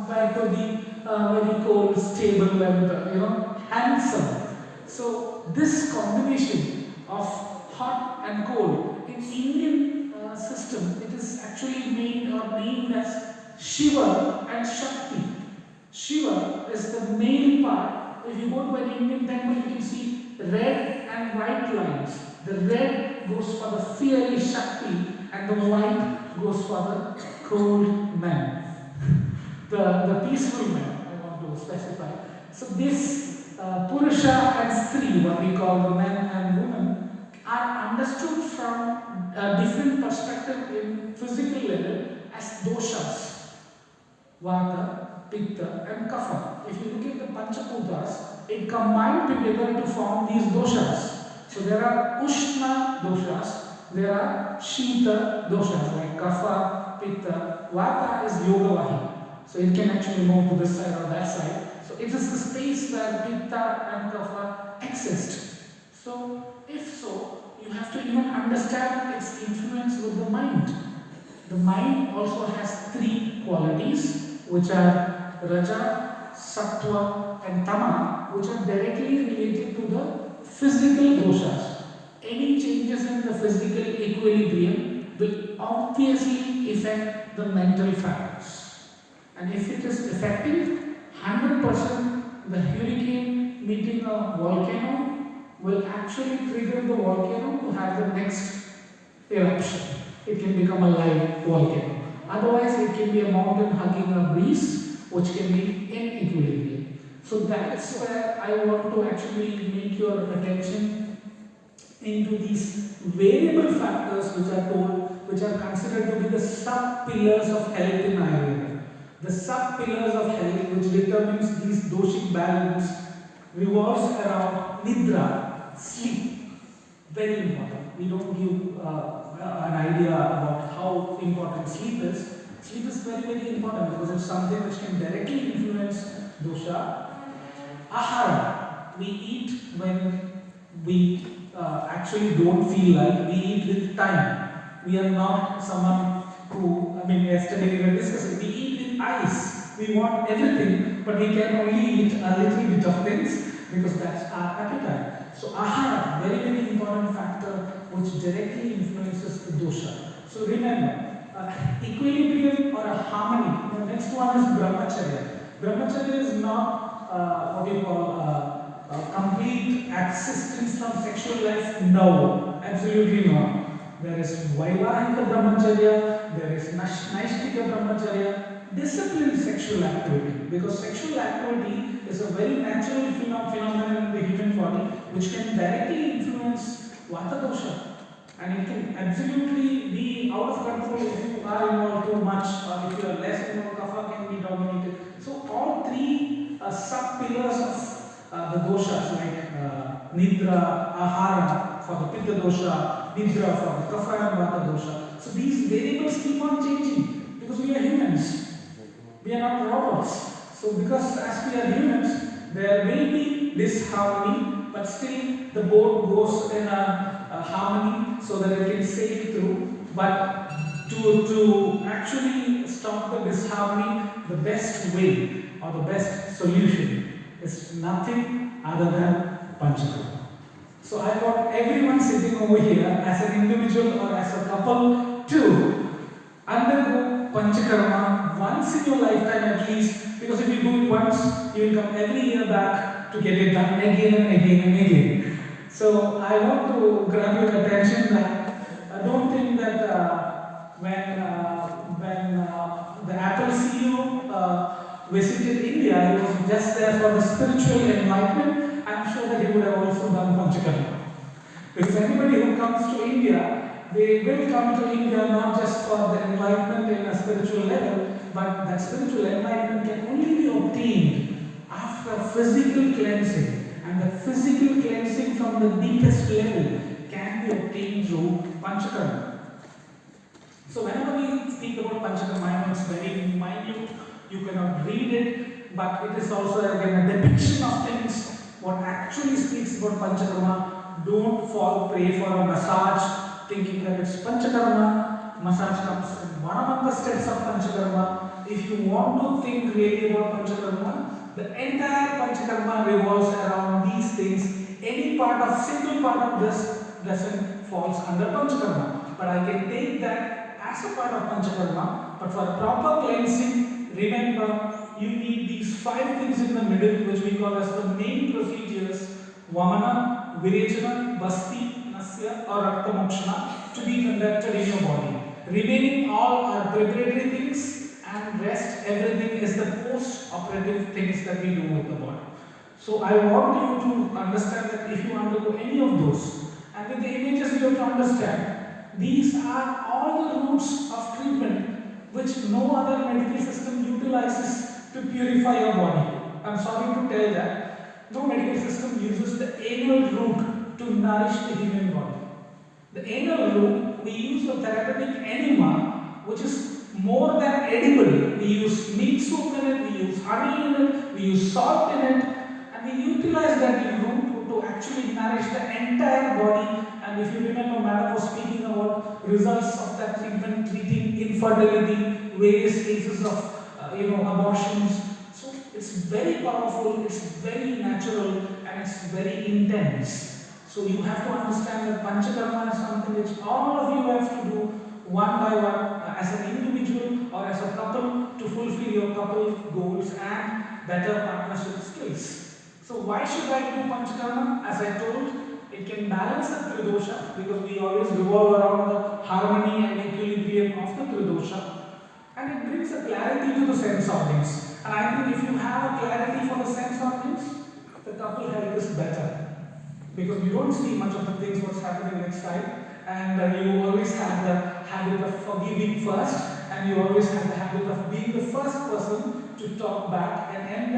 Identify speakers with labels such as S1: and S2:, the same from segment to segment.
S1: compared to the very cold, stable, and handsome. So this combination of hot and cold in Indian system, it is actually made or named as Shiva and Shakti. Shiva is the male part. If you go to an Indian temple, you can see red and white lines. The red goes for the fiery Shakti, and the white goes for the cold man, the peaceful man, I want to specify. So this Purusha and Stri, what we call the men and women, are understood from a different perspective in physical level as doshas, Vata, Pitta and Kapha. If you look at the Panchakutas, it combined together to form these doshas. So there are Ushna doshas, there are Shita doshas like Kapha, Pitta. Vata is Yoga Vahi. So it can actually move to this side or that side. So it is the space where Pitta and Kapha exist. So if so, you have to even understand its influence with the mind. The mind also has three qualities, which are Raja, Sattva and Tama, which are directly related to the physical doshas. Any changes in the physical equilibrium will obviously affect the mental factors. And if it is affecting 100%, the hurricane meeting a volcano will actually trigger the volcano to have the next eruption. It can become a live volcano. Otherwise, it can be a mountain hugging a breeze, which can be in equilibrium. So that's where I want to actually make your attention into these variable factors which are considered to be the sub-pillars of health in Ayurveda. The sub-pillars of health which determines these doshic balance revolves around Nidra, sleep. Very important. We don't give an idea about how important sleep is. Sleep is very, very important because it's something which can directly influence dosha. Ahara. We eat when we actually don't feel like. We eat with time. We are not someone who, yesterday we were discussing, we eat with ice. We want everything, but we can only eat a little bit of things because that's our appetite. So ahara, very, very important factor which directly influences the dosha. So remember, equilibrium or a harmony. The next one is brahmacharya. Brahmacharya is not what you call complete abstinence from sexual life. No, absolutely not. There is vaivahika brahmacharya, there is naishtika brahmacharya. Disciplined sexual activity, because sexual activity is a very natural phenomenon in the human body which can directly influence vata dosha, and it can absolutely be out of control if you are involved too much, or if you are less involved, kapha can be dominated. So all three sub-pillars of the doshas like nidra, ahara for the pitta dosha, nidra for the kapha and vata dosha. So these variables keep on changing because we are humans. We are not robots. So because as we are humans, there will be disharmony, but still the boat goes in a harmony so that it can sail through. But to actually stop the disharmony, the best way or the best solution is nothing other than panchakarma. So I want everyone sitting over here as an individual or as a couple to undergo panchakarma once in your lifetime at least, because if you do it once, you will come every year back to get it done again and again and again. So I want to grab your attention that I don't think that when the Apple CEO visited India, he was just there for the spiritual enlightenment. I'm sure that he would have also done panchakarma. Because anybody who comes to India, they will come to India not just for the enlightenment in a spiritual level, but that spiritual enlightenment can only be obtained after physical cleansing. And the physical cleansing from the deepest level can be obtained through panchakarma. So whenever we speak about panchakarma, I know it's very minute, you cannot read it, but it is also again a depiction of things. What actually speaks about panchakarma, don't fall prey for a massage, thinking that it's panchakarma. Massage comes in one among the steps of panchakarma. if you want to think really about Panchakarma, the entire Panchakarma revolves around these things. Any part of, single part of this doesn't falls under Panchakarma. But I can take that as a part of Panchakarma. But for proper cleansing, remember you need these 5 things in the middle, which we call as the main procedures: Vamana, Virechana, Basti, Nasya or Rakta Mokshana, to be conducted in your body. Remaining all are preparatory things, and rest everything is the post-operative things that we do with the body. So I want you to understand that if you undergo any of those, and with the images you have to understand, these are all the routes of treatment which no other medical system utilizes to purify your body. I'm sorry to tell that no medical system uses the anal route to nourish the human body. The anal route, we use the therapeutic enema, which is more than edible. We use meat soup in it, we use honey in it, we use salt in it, and we utilize that root to actually nourish the entire body. And if you remember, Madam was speaking about results of that treatment, treating infertility, various cases of abortions. So it's very powerful, it's very natural, and it's very intense. So you have to understand that Panchakarma is something which all of you have to do one by one as an individual or as a couple to fulfill your couple goals and better partnership skills. So why should I do Panchakarma? As I told, it can balance the Tridosha, because we always revolve around the harmony and equilibrium of the Tridosha, and it brings a clarity to the sense organs. And I think if you have a clarity for the sense organs, the couple health is better. Because you don't see much of the things what's happening next time, and you always have the habit of forgiving first, and you always have the habit of being the first person to talk back and end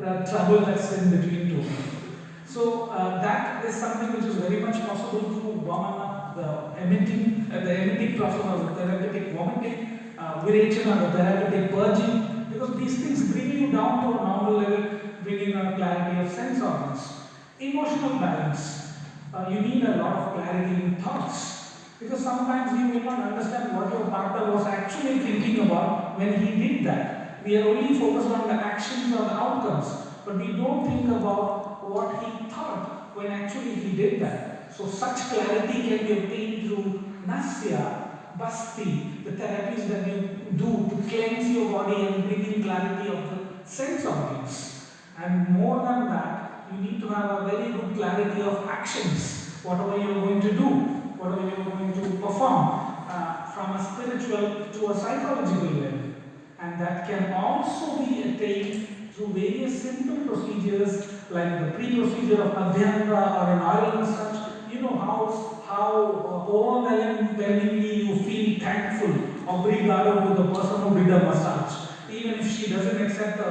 S1: the trouble that's in between two. So that is something which is very much possible through Vamana, the emetic process or the therapeutic vomiting, Virechana, the therapeutic purging, because these things bring you down to a normal level, bringing a clarity of sense organs. Emotional balance. You need a lot of clarity in thoughts, because sometimes you may not understand what your partner was actually thinking about when he did that. We are only focused on the actions or the outcomes, but we don't think about what he thought when actually he did that. So such clarity can be obtained through Nasya, Basti, the therapies that you do to cleanse your body and bring in clarity of the sense organs. And more than that, you need to have a very good clarity of actions, whatever you are going to do, whatever you are going to perform, from a spiritual to a psychological level. And that can also be attained through various simple procedures like the pre-procedure of Adhyanga or an oil massage. You know how overwhelmingly you feel thankful, obrigado to the person who did a massage. Even if she doesn't accept a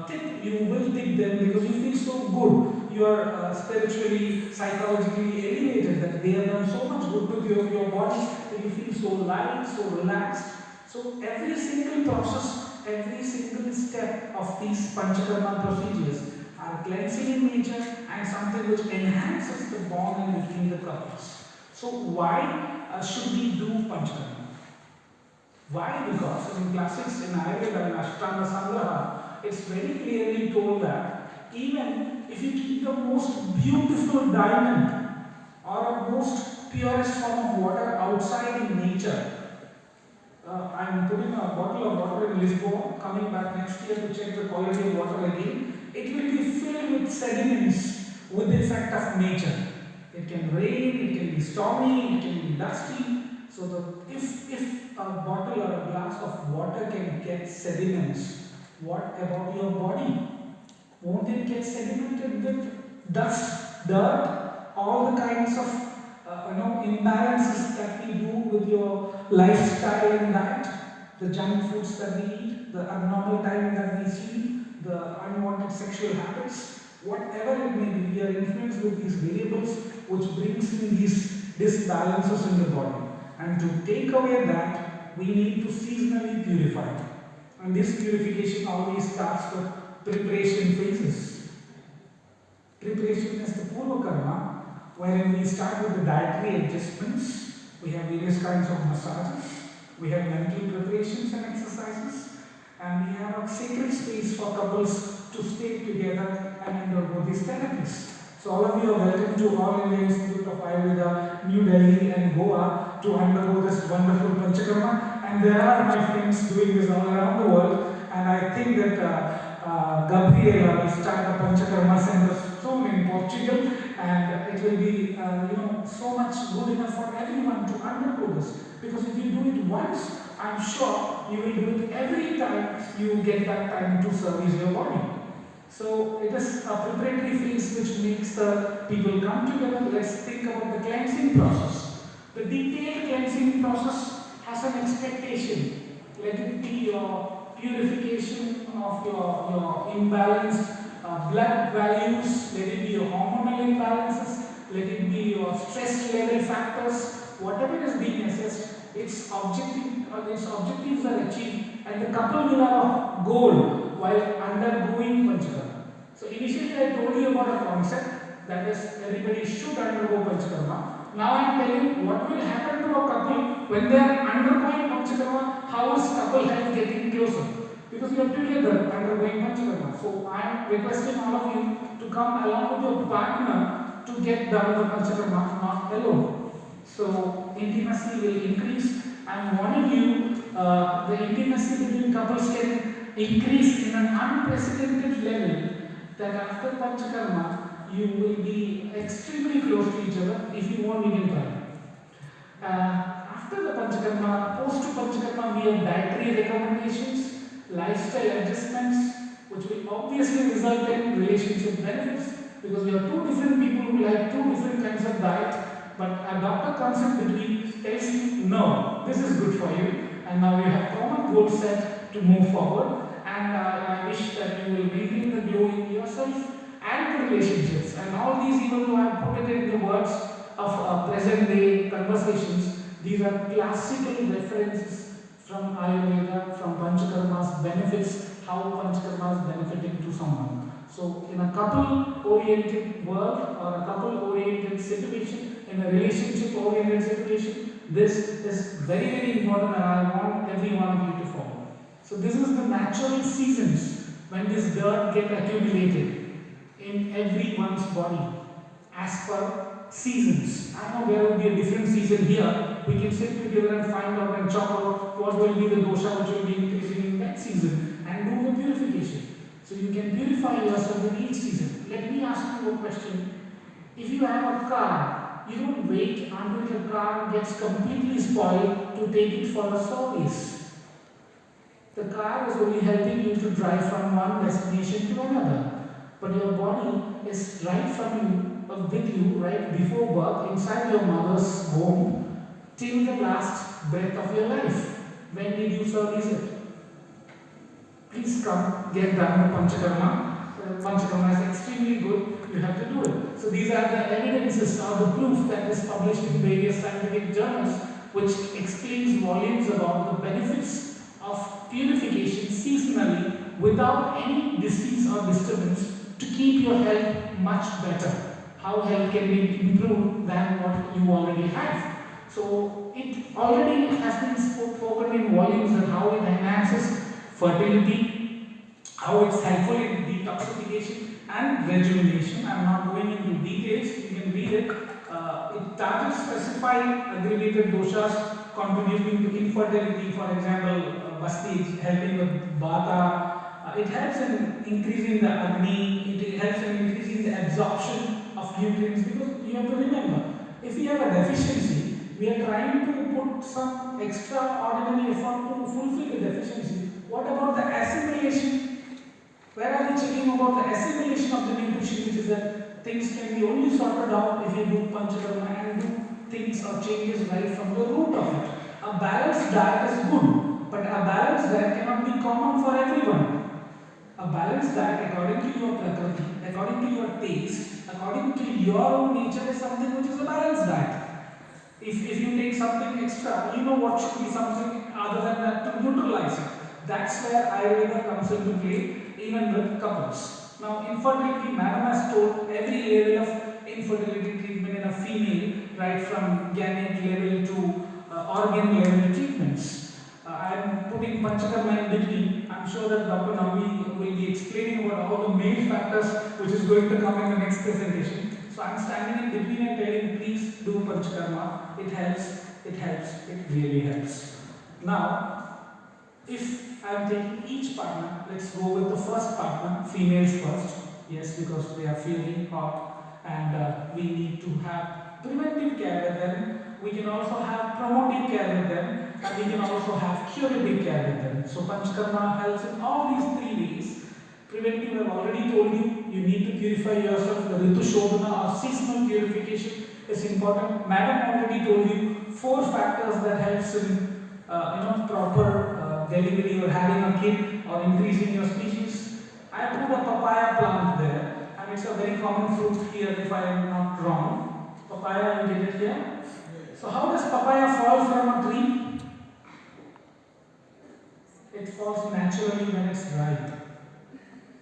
S1: tip, you will tip them because you feel so good. You are spiritually, psychologically elevated, that they have done so much good to your body that you feel so light, so relaxed. So every single process, every single step of these Panchakarma procedures are cleansing in nature and something which enhances the bond between the couples. So why should we do Panchakarma? Why? Because in classics, in Ayurveda and Ashtanga Sangraha, it's very clearly told that even if you keep the most beautiful diamond or a most purest form of water outside in nature, I'm putting a bottle of water in Lisbon, coming back next year to check the quality of water again, it will be filled with sediments with the effect of nature. It can rain, it can be stormy, it can be dusty. So if a bottle or a glass of water can get sediments, what about your body? Won't it get sedimented with dust, dirt, all the kinds of imbalances that we do with your lifestyle and diet, the junk foods that we eat, the abnormal time that we sleep, the unwanted sexual habits, whatever it may be, we are influenced with these variables which brings in these disbalances in the body. And to take away that, we need to seasonally purify. And this purification always starts with preparation phases. Preparation is the Purva Karma, wherein we start with the dietary adjustments. We have various kinds of massages. We have mental preparations and exercises. And we have a sacred space for couples to stay together and undergo these therapies. So all of you are welcome to All India Institute of Ayurveda, New Delhi and Goa to undergo this wonderful Panchakarma. And there are my friends doing this all around the world. And I think that Gabriela will start a Panchakarma center soon in Portugal, and it will be so much good enough for everyone to undergo this. Because if you do it once, I'm sure you will do it every time you get that time to service your body. So it is a preparatory phase which makes the people come together. Let's think about the cleansing process. The detailed cleansing process has an expectation. Let it be your purification of your imbalanced blood values, let it be your hormonal imbalances, let it be your stress level factors, whatever is being assessed, its objectives are achieved, and the couple will have a goal while undergoing Panchakarma. So initially I told you about a concept, that is everybody should undergo Panchakarma. Now I am telling what will happen to a couple when they are undergoing Panchakarma, how is couple health getting closer? Because you are together undergoing Panchakarma. So I am requesting all of you to come along with your partner to get done the Panchakarma, not alone. So intimacy will increase. I am warning you, the intimacy between couples can increase in an unprecedented level, that after Panchakarma you will be extremely close to each other. If you want, we can try. After the Panchakarma, post to Panchakarma, we have dietary recommendations, lifestyle adjustments, which will obviously result in relationship benefits, because we have two different people who like two different kinds of diet, but a doctor comes in between, tells you, no, this is good for you, and now you have common goal set to move forward. And I wish that you will maintain the glow in yourself and the relationships. And all these, even though I have put it in the words of present day conversations, these are classical references from Ayurveda, from Panchakarma's benefits, how Panchakarma is benefiting to someone. So in a couple-oriented world or a couple-oriented situation, in a relationship-oriented situation, this is very, very important, and I want every one of you to follow. So this is the natural seasons when this dirt gets accumulated in everyone's body as per seasons. I know there will be a different season here. We can sit together and find out and chalk out what will be the dosha which will be increasing in that season and do the purification. So you can purify yourself in each season. Let me ask you a question. If you have a car, you don't wait until the car gets completely spoiled to take it for a service. The car is only helping you to drive from one destination to another. But your body is right from you, with you, right before birth, inside your mother's womb, till the last breath of your life. When did you service it? Please come, get done the Panchakarma. Panchakarma is extremely good, you have to do it. So these are the evidences or the proof that is published in various scientific journals, which explains volumes about the benefits of purification seasonally without any disease or disturbance to keep your health much better. How health can be improved than what you already have. So it already has been spoken in volumes on how it enhances fertility, how it's helpful in detoxification and rejuvenation. I'm not going into details, you can read it. It targets specified aggravated doshas contributing to infertility, for example, Basti helping with Vata. It helps in increasing the Agni, it helps in increasing the absorption of nutrients, because you have to remember, if we have a deficiency, we are trying to put some extraordinary effort to fulfill the deficiency. What about the assimilation? Where are we checking about the assimilation of the nutrition, which is that things can be only sorted out if you do Panchakarma and do things or changes right from the root of it. A balanced diet is good, but a balanced diet cannot be common for everyone. A balanced diet according to your prakriti, according to your taste, according to your own nature is something which is a balanced diet. If you take something extra, you know what should be something other than that to neutralize it. That's where Ayurveda comes into play, even with couples. Now, infertility, Madam has told every level of infertility treatment in a female, right from gamete level to organ level treatments. I am putting Panchakarma in between. I am I'm sure that Dr. Navi will be explaining about all the main factors which is going to come in the next presentation. So I'm standing in between and telling, please do Panchakarma. It helps, it really helps. Now, if I'm taking each partner, let's go with the first partner, females first. Yes, because they are feeling hot and we need to have preventive care with them. We can also have promotive care with them, and we can also have curative care with them. So Panchakarma helps in all these three ways. Preventive, I've already told you, you need to purify yourself. The Ritu Shodhana or seasonal purification is important. Madam already told you 4 factors that helps in proper delivery or having a kid or increasing your species. I put a papaya plant there, and it's a very common fruit here if I am not wrong. Papaya, you get it here? So how does papaya fall from a tree? It falls naturally when it's ripe.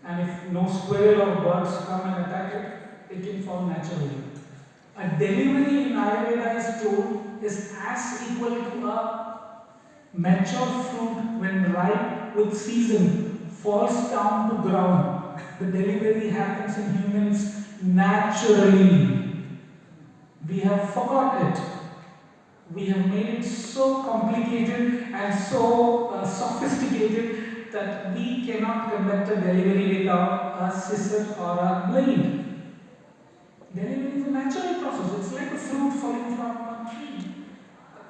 S1: And if no squirrel or birds come and attack it, it can fall naturally. A delivery in Ayurveda is told is as equal to a mature fruit when ripe with season falls down to ground. The delivery happens in humans naturally. We have forgot it. We have made it so complicated and so sophisticated that we cannot conduct a delivery without a scissor or a blade. Delivery is a natural process. It's like a fruit falling from a tree.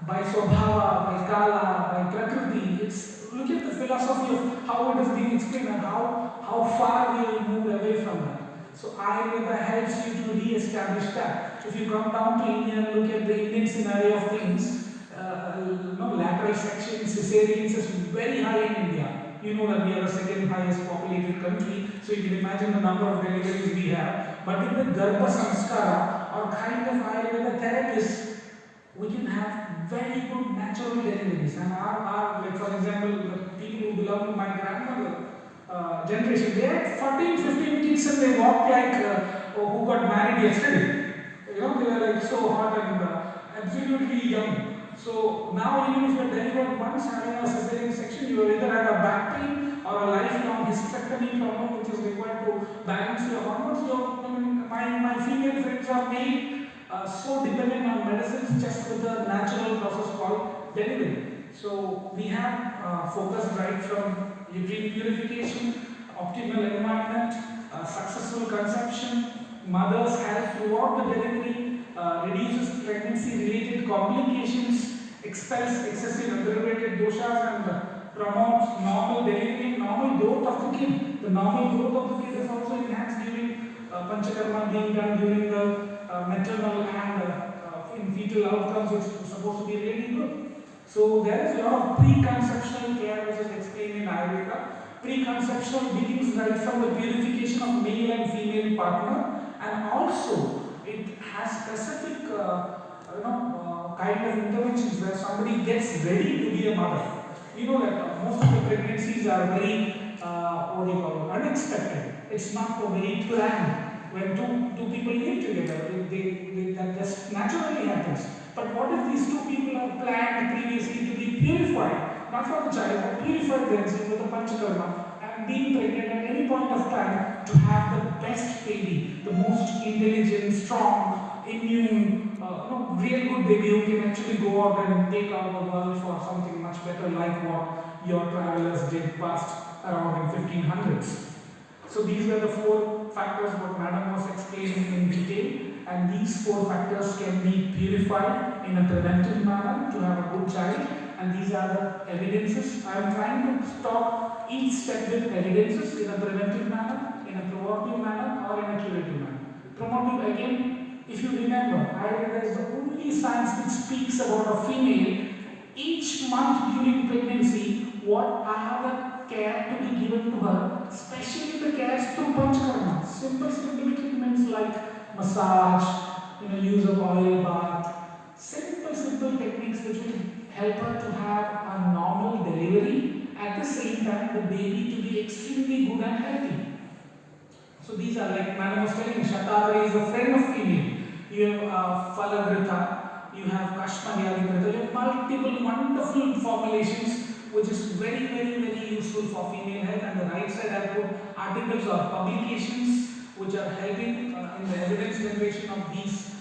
S1: By Swabhava, by Kala, by Prakriti. Look at the philosophy of how it is being explained and how far we will move away from that. So Ayurveda helps you to re-establish that. If you come down to India and look at the Indian scenario of things, lateral section, cesareans is very high in India. You know that we are the second highest populated country, so you can imagine the number of deliveries we have. But in the Garbha Sanskara or kind of Ayurveda therapists, we can have very good natural deliveries. And like for example, the people who belong to my grandmother generation, they had 14, 15 kids and they walked like who got married yesterday. They were like so hot and absolutely young. So now even if you are delivered once having a cesarean section, you will either have a back pain or a lifelong hysterectomy problem which is required to balance your hormones. My female friends are made so dependent on medicines just with the natural process called delivery. So we have focused right from uterine purification, optimal environment, successful conception, mother's health throughout the delivery, reduces pregnancy-related complications, expels excessive aggravated doshas and promotes normal delivery, normal growth of the kid. The normal growth of the kid is also enhanced during Panchakarma being done during the maternal and in fetal outcomes, which is supposed to be really good. So there is a lot of pre-conceptional care which is explained in Ayurveda. Pre-conceptional begins right from the purification of male and female partner, and also it has specific kind of interventions where somebody gets ready to be a mother. You know that most of the pregnancies are very unexpected. It's not very planned. When two people live together, that just naturally happens. But what if these two people are planned previously to be purified, not for the child, but purified themselves with the Panchakarma and being pregnant at any point of time to have the best baby, the most intelligent, strong, immune, real good baby who can actually go out and take out the world for something much better like what your travelers did past around in 1500s. So these were the 4 factors what Madam was explaining in detail, and these 4 factors can be purified in a preventive manner to have a good child, and these are the evidences. I am trying to talk each step with evidences in a preventive manner, in a promotive manner, or in a curative manner. Promotive again, if you remember, Ayurveda is the only science which speaks about a female each month during pregnancy, what are the care to be given to her, especially the cares through Panchakarma. Simple treatments like massage, use of oil bath, simple techniques which will help her to have a normal delivery, at the same time the baby to be extremely good and healthy. So these are like Madam was telling, Shatavari is a friend of female. You have Phalagrita, you have Kashmaryadigrita, you have multiple wonderful formulations which is very useful for female health. And the right side I put articles or publications which are helping in the evidence generation of these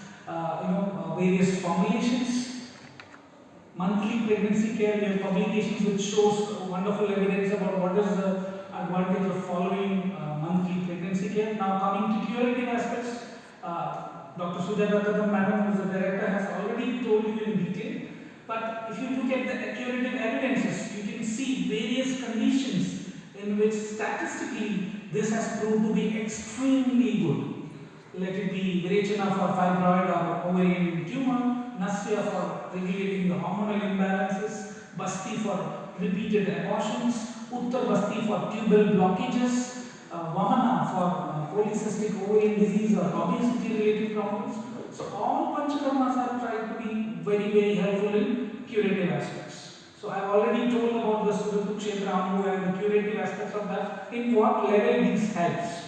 S1: various formulations. Monthly pregnancy care, we have publications which shows wonderful evidence about what is the advantage of following monthly pregnancy care. Now coming to curative aspects, Dr. Sujata Madam, who is the director, has already told you in detail. But if you look at the curative evidences, you can see various conditions in which statistically this has proved to be extremely good. Let it be Virechana for fibroid or ovarian tumor, Nasya for regulating the hormonal imbalances, Basti for repeated abortions, Uttar Basti for tubal blockages, Vamana for polycystic ovarian disease or obesity related problems. So all Panchakarmas are trying to be very helpful in curative aspects. So I have already told about the Sudatu Kshetra Ambu and the curative aspects of that, in what level these helps.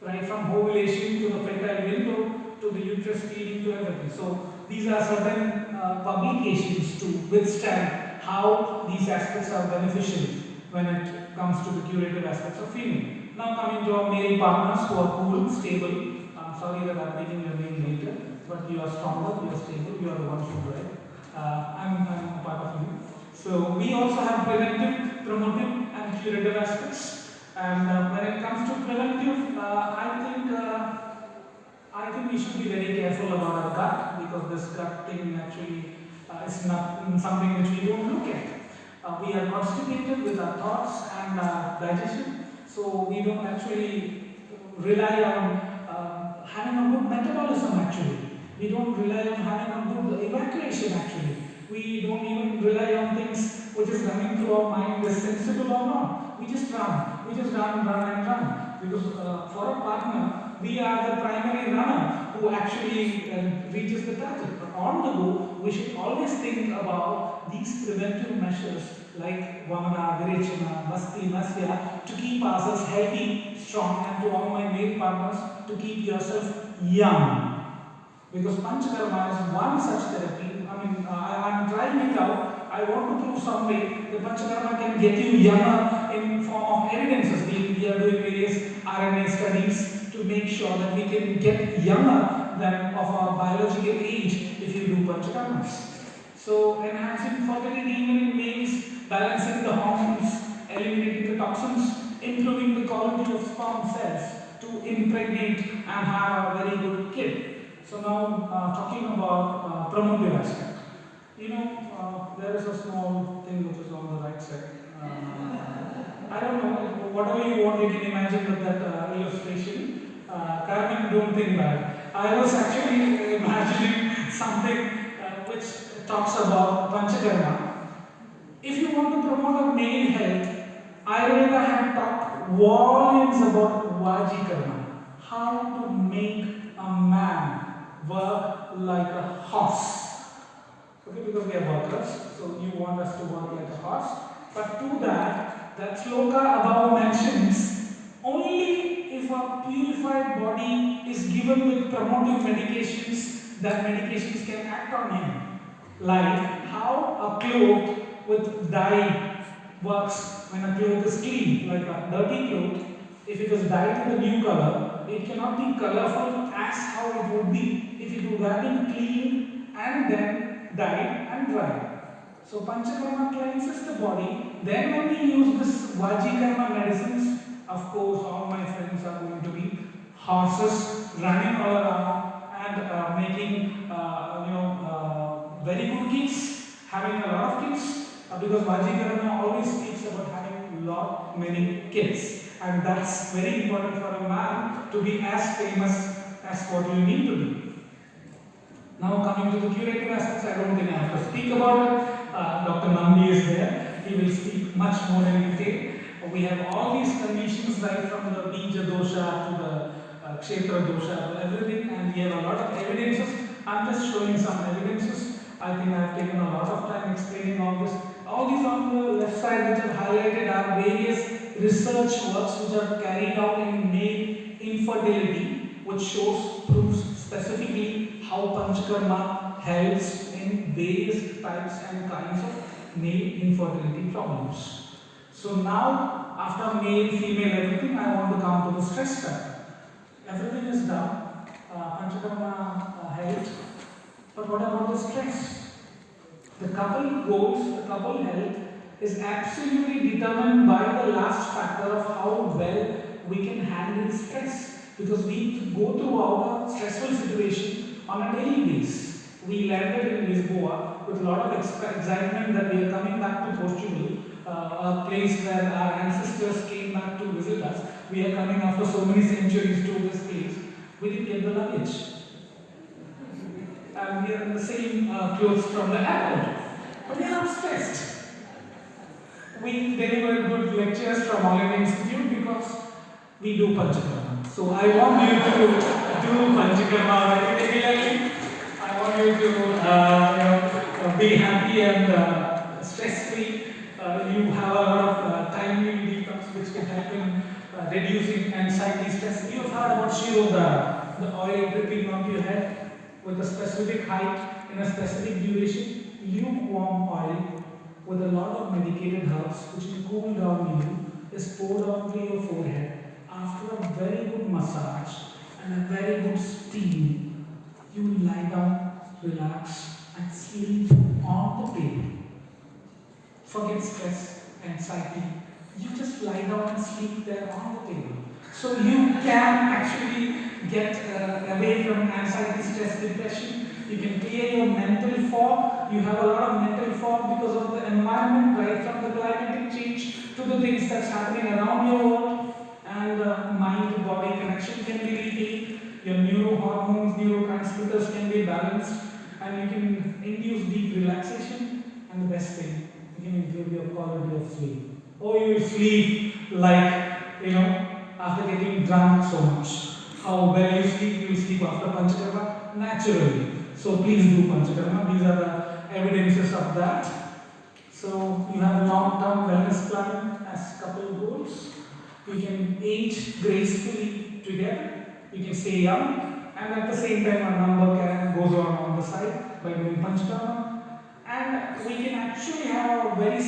S1: Right from ovulation to the fertile window to the uterus feeding to everything. So these are certain publications to withstand how these aspects are beneficial when it comes to the curative aspects of female. Now coming to our male partners who are cool, stable. I'm sorry that I'm taking your name later, but you are stronger, you are stable, you are the ones who drive. I'm a part of you. So we also have preventive, promotive and curative aspects. And when it comes to preventive, I think we should be very careful about our gut, because this gut thing actually is not something which we don't look at. We are constipated with our thoughts and digestion, so we don't actually rely on having a good metabolism actually. We don't rely on having a good evacuation actually. We don't even rely on things which is running through our mind, is sensible or not. We just run. We just run. Because for a partner, we are the primary runner who actually reaches the target. But on the go, we should always think about these preventive measures like Vamana, Virechana, Basti, Nasya to keep ourselves healthy, strong, and to all my male partners to keep yourself young. Because Panchakarma is one such therapy. I'm trying it out. I want to prove some way that Panchakarma can get you younger in form of evidences. We are doing various RNA studies to make sure that we can get younger than of our biological age if you do Panchakarmas. So enhancing fertility even in males, balancing the hormones, eliminating the toxins, improving the quality of sperm cells to impregnate and have a very good kid. So now talking about promotive aspect. There is a small thing which is on the right side. I don't know, whatever you want you can imagine with that illustration. Carmen, don't think bad. I was actually imagining something which talks about Panchakarma. If you want to promote a male health, Ayurveda had talked volumes about Vajikarma. How to make a man work like a horse. Okay, because we are workers, so you want us to work like a horse. But to that sloka above mentions only if a purified body is given with promotive medications, that medications can act on him. Like how a cloth with dye works when a cloth is clean, like a dirty cloth. If it is dyed with a new color, it cannot be colorful as how it would be if it would have been clean and then dyed and dried. So Panchakarma cleanses the body. Then when we use this Vajikarma medicines, of course all my friends are going to be horses running all around and making very good kids, having a lot of kids, because Vajikarma always speaks about having many kids. And that's very important for a man to be as famous as what you need to be. Now coming to the curative aspects, I don't think I have to speak about it. Dr. Nandi is there. He will speak much more in detail. We have all these conditions right from the Bija dosha to the Kshetra dosha to everything, and we have a lot of evidences. I'm just showing some evidences. I think I have taken a lot of time explaining all this. All these on the left side which are highlighted are various research works which are carried out in male infertility, which proves specifically how Panchakarma helps in various types and kinds of male infertility problems. So now, after male, female, everything, I want to come to the stress factor. Everything is done, Panchakarma health, but what about the stress? The couple goals, the couple health is absolutely determined by the last factor of how well we can handle stress, because we go throughout a stressful situation on a daily basis. We landed in Lisboa with a lot of excitement that we are coming back to Portugal, a place where our ancestors came back to visit us. We are coming after so many centuries to this place. We didn't get the luggage. And we are in the same clothes from the airport. But we are not stressed. We deliver good lectures from Ayurveda Institute because we do Panchakarma. So I want you to do Panchakarma very regularly. I want you to be happy and stress-free. You have a lot of timely detox which can help in reducing anxiety, stress. You have heard about Shirodhara, the oil dripping onto your head with a specific height in a specific duration. Lukewarm oil with a lot of medicated herbs which will cool down you is poured onto your forehead after a very good massage and a very good steam. You lie down, relax and sleep on the table. Forget stress, anxiety. You just lie down and sleep there on the table. So you can actually get away from anxiety, stress, depression. You can clear your mental fog. You have a lot of mental fog because of the environment, right from the climatic change to the things that's happening around your world. And mind-body connection can be retained. Your neurohormones, neurotransmitters can be balanced. And you can induce deep relaxation. And the best thing, you can improve your quality of sleep. Or you will sleep like, after getting drunk so much. How well you sleep, you will sleep after Panchakarma naturally. So please do Panchakarma. These are the evidences of that. So you have long-term wellness plan as couple goals. You can age gracefully together. You can stay young, and at the same time a number goes on the side by doing Panchakarma. And we can actually have a very